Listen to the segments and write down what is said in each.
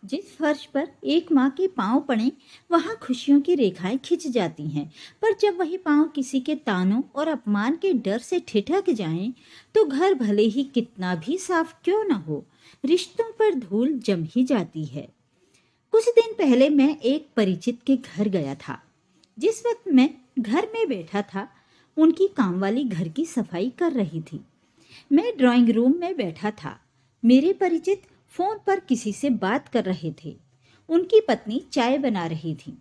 जिस फर्श पर एक माँ के पांव पड़े वहां खुशियों की रेखाएं खिंच जाती हैं, पर जब वही पांव किसी के तानों और अपमान के डर से ठिठक जाएं, तो घर भले ही कितना भी साफ क्यों न हो, रिश्तों पर धूल जम ही जाती है। कुछ दिन पहले मैं एक परिचित के घर गया था। जिस वक्त मैं घर में बैठा था, उनकी कामवाली घर की सफाई कर रही थी। मैं ड्राइंग रूम में बैठा था। मेरे परिचित फोन पर किसी से बात कर रहे थे। उनकी पत्नी चाय बना रही थी।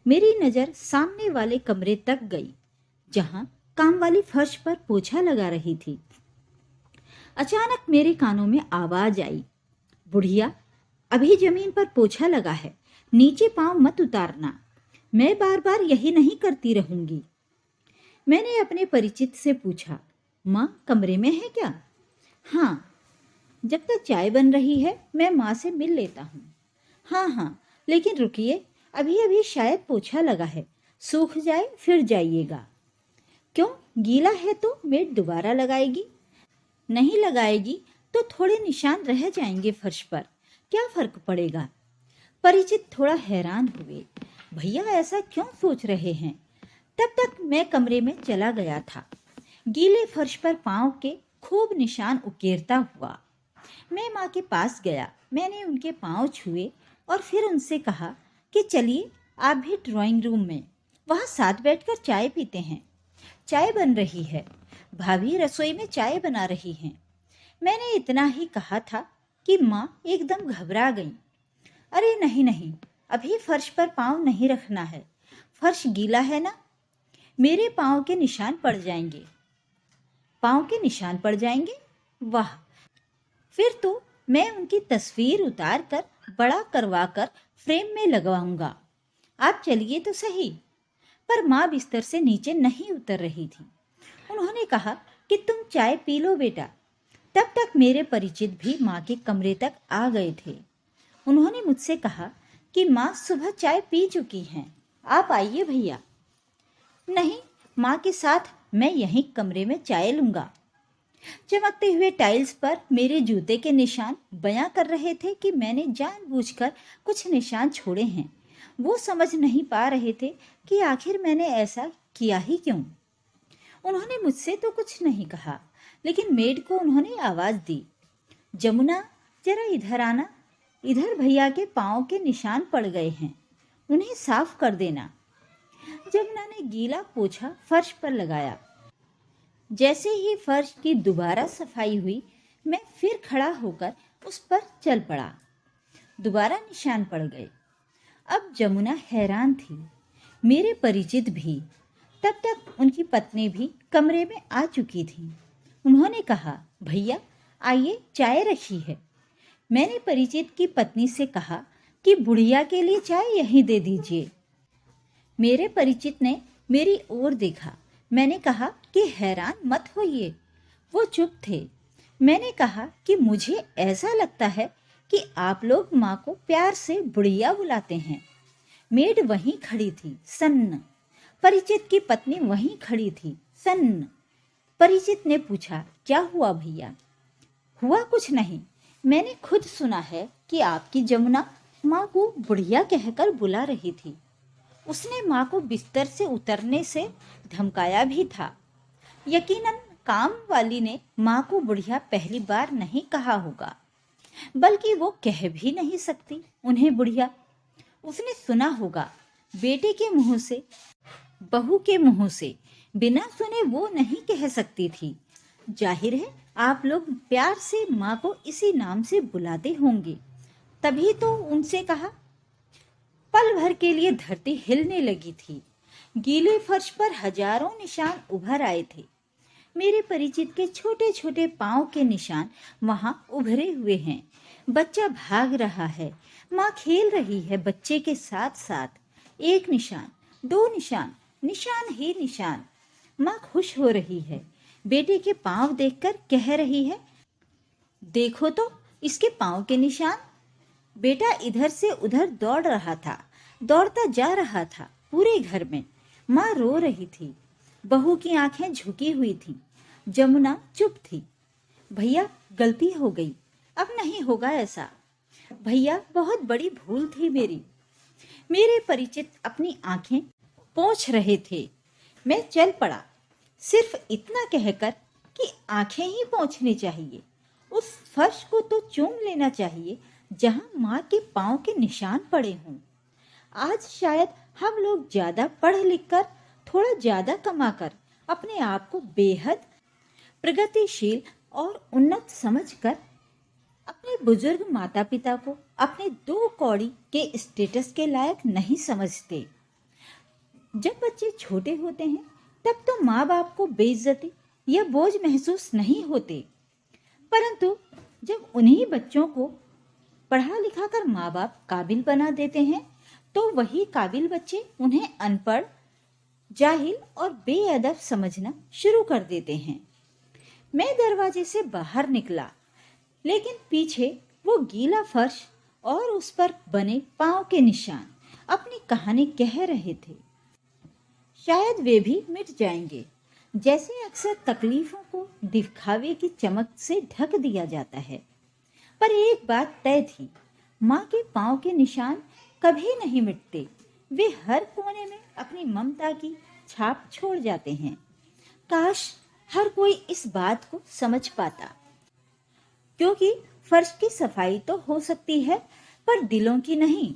मेरी नज़र सामने वाले कमरे तक गई, जहां कामवाली फर्श पर पोछा लगा रही थी। अचानक मेरे कानों में आवाज आई, बुढ़िया, अभी जमीन पर पोछा लगा है, नीचे पांव मत उतारना। मैं बार बार यही नहीं करती रहूंगी। मैंने अपने परिचित से पूछा, माँ कमरे में है क्या? हाँ, जब तक चाय बन रही है मैं माँ से मिल लेता हूँ। हाँ हाँ, लेकिन रुकिए, अभी अभी शायद पोछा लगा है, सूख जाए फिर जाइएगा। क्यों, गीला है तो मेड दोबारा लगाएगी? नहीं लगाएगी तो थोड़े निशान रह जाएंगे फर्श पर, क्या फर्क पड़ेगा? परिचित थोड़ा हैरान हुए। भैया ऐसा क्यों सोच रहे हैं? तब तक मैं कमरे में चला गया था, गीले फर्श पर पांव के खूब निशान उकेरता हुआ। मैं माँ के पास गया। मैंने उनके पांव छुए और फिर उनसे कहा कि चलिए आप भी ड्राइंग रूम में, वहाँ साथ बैठकर चाय पीते हैं। चाय बन रही है, भाभी रसोई में चाय बना रही हैं। मैंने इतना ही कहा था कि माँ एकदम घबरा गई। अरे नहीं नहीं, अभी फर्श पर पांव नहीं रखना है, फर्श गीला है ना, मेरे पांव के निशान पड़ जाएंगे। पांव के निशान पड़ जाएंगे? वाह, फिर तो मैं उनकी तस्वीर उतार कर बड़ा करवा कर फ्रेम में लगवाऊंगा। आप चलिए तो सही। पर माँ बिस्तर से नीचे नहीं उतर रही थी। उन्होंने कहा कि तुम चाय पी लो बेटा। तब तक मेरे परिचित भी माँ के कमरे तक आ गए थे। उन्होंने मुझसे कहा कि माँ सुबह चाय पी चुकी हैं, आप आइए भैया। नहीं, माँ के साथ मैं यहीं कमरे में चाय लूंगा। चमकते हुए टाइल्स पर मेरे जूते के निशान बयां कर रहे थे कि मैंने जानबूझकर कुछ निशान छोड़े हैं। वो समझ नहीं पा रहे थे कि आखिर मैंने ऐसा किया ही क्यों। उन्होंने मुझसे तो कुछ नहीं कहा, लेकिन मेड को उन्होंने आवाज दी, जमुना जरा इधर आना, इधर भैया के पाँव के निशान पड़ गए हैं, उन्हें साफ कर देना। जमुना ने गीला पोछा फर्श पर लगाया। जैसे ही फर्श की दोबारा सफाई हुई, मैं फिर खड़ा होकर उस पर चल पड़ा। दोबारा निशान पड़ गए। अब जमुना हैरान थी, मेरे परिचित भी। तब तक उनकी पत्नी भी कमरे में आ चुकी थी। उन्होंने कहा, भैया आइए, चाय रखी है। मैंने परिचित की पत्नी से कहा कि बुढ़िया के लिए चाय यहीं दे दीजिए। मेरे परिचित ने मेरी ओर देखा। मैंने कहा कि हैरान मत होइए। वो चुप थे। मैंने कहा कि मुझे ऐसा लगता है कि आप लोग माँ को प्यार से बुढ़िया बुलाते हैं। मेड वहीं खड़ी थी, सन्न। परिचित की पत्नी वहीं खड़ी थी, सन्न। परिचित ने पूछा, क्या हुआ भैया? हुआ कुछ नहीं, मैंने खुद सुना है कि आपकी जमुना माँ को बुढ़िया कहकर बुला रही थी। उसने माँ को बिस्तर से उतरने से धमकाया भी था। यकीनन काम वाली ने माँ को बुढ़िया पहली बार नहीं कहा होगा, बल्कि वो कह भी नहीं सकती उन्हें बुढ़िया। उसने सुना होगा, बेटे के मुंह से, बहू के मुंह से, बिना सुने वो नहीं कह सकती थी। जाहिर है आप लोग प्यार से माँ को इसी नाम से बुलाते होंगे, तभी तो उनसे कहा। पल भर के लिए धरती हिलने लगी थी। गीले फर्श पर हजारों निशान उभर आए थे। मेरे परिचित के छोटे छोटे पांव के निशान वहां उभरे हुए हैं। बच्चा भाग रहा है, माँ खेल रही है बच्चे के साथ साथ। एक निशान, दो निशान, निशान ही निशान। माँ खुश हो रही है। बेटे के पांव देखकर कह रही है, देखो तो इसके पांव के निशान। बेटा इधर से उधर दौड़ रहा था, दौड़ता जा रहा था पूरे घर में। माँ रो रही थी। बहू की आंखें झुकी हुई थी। जमुना चुप थी। भैया गलती हो गई, अब नहीं होगा ऐसा। भैया, बहुत बड़ी भूल थी मेरी। मेरे परिचित अपनी आंखें पोंछ रहे थे। मैं चल पड़ा, सिर्फ इतना कहकर कि आंखें ही पोंछनी चाहिए। उस फर्श को तो चूम लेना चाहिए जहां माँ के पाँव के निशान पड़े हों। आज शायद हम लोग ज्यादा पढ़ लिख कर, थोड़ा ज्यादा कमाकर अपने आप को बेहद प्रगतिशील और उन्नत समझकर अपने बुजुर्ग माता पिता को अपने दो कौड़ी के स्टेटस के लायक नहीं समझते। जब बच्चे छोटे होते हैं तब तो माँ बाप को बेइज्जती या बोझ महसूस नहीं होते, परंतु जब उन्हीं बच्चों को पढ़ा लिखा कर माँ बाप काबिल बना देते हैं तो वही काबिल बच्चे उन्हें अनपढ़, जाहिल और बेअदब समझना शुरू कर देते हैं। मैं दरवाजे से बाहर निकला, लेकिन पीछे वो गीला फर्श और उस पर बने पांव के निशान अपनी कहानी कह रहे थे। शायद वे भी मिट जाएंगे, जैसे अक्सर तकलीफों को दिखावे की चमक से ढक दिया जाता है। पर एक बात तय थी, माँ के पांव के निशान कभी नहीं मिटते। वे हर कोने में अपनी ममता की छाप छोड़ जाते हैं। काश हर कोई इस बात को समझ पाता, क्योंकि फर्श की सफाई तो हो सकती है पर दिलों की नहीं।